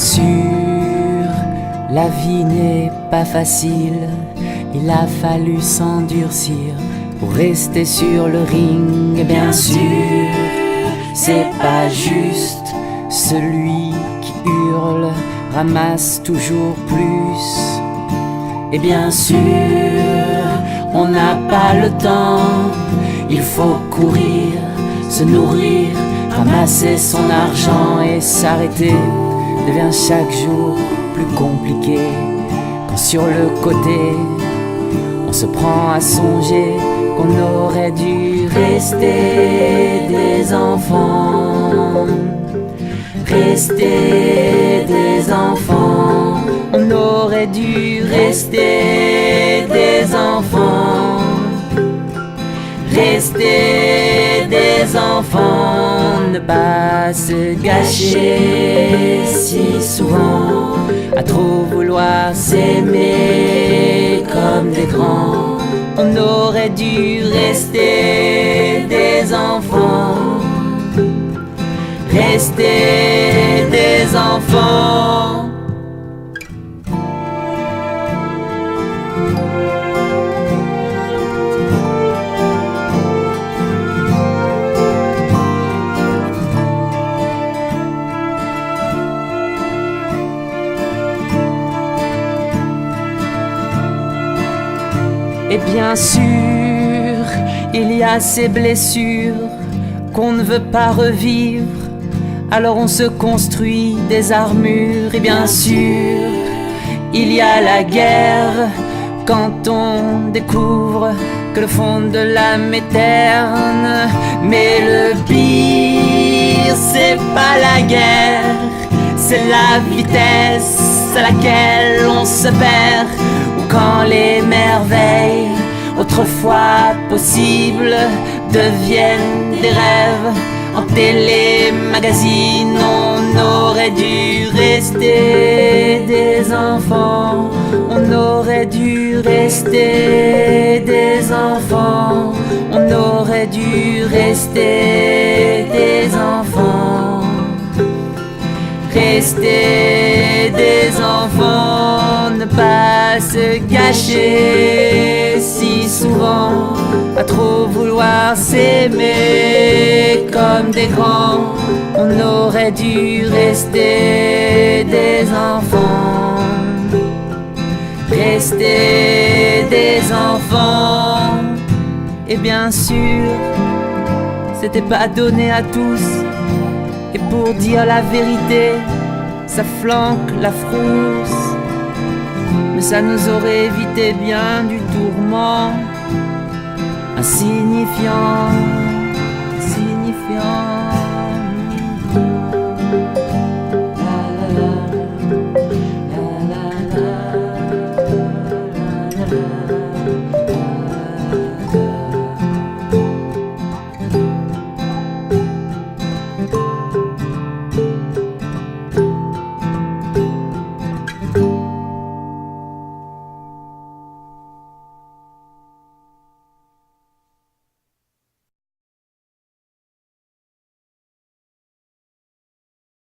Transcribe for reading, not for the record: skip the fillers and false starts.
sûr, la vie n'est pas facile. Il a fallu s'endurcir pour rester sur le ring. Et bien sûr, c'est pas juste. Celui qui hurle ramasse toujours plus. Et bien sûr, on n'a pas le temps. Il faut courir, se nourrir, ramasser son argent et s'arrêter devient chaque jour plus compliqué. Quand sur le côté, on se prend à songer qu'on aurait dû rester des enfants. Rester des enfants. On aurait dû rester des enfants. Rester des enfants, ne pas se gâcher si souvent, à trop vouloir s'aimer comme des grands. On aurait dû rester des enfants. Rester des enfants. Et bien sûr, il y a ces blessures qu'on ne veut pas revivre. Alors on se construit des armures. Et bien sûr, il y a la guerre quand on découvre que le fond de l'âme est terne. Mais le pire, c'est pas la guerre, c'est la vitesse à laquelle on se perd. Ou quand les merveilles, autrefois possibles, deviennent des rêves. En télémagazine, on aurait dû rester des enfants. On aurait dû rester des enfants. On aurait dû rester des enfants. Rester des enfants, ne pas se gâcher si souvent, à trop vouloir s'aimer comme des grands. On aurait dû rester des enfants. Rester des enfants. Et bien sûr, c'était pas donné à tous. Et pour dire la vérité, ça flanque la frousse. Mais ça nous aurait évité bien du tourment. Insignifiant, insignifiant.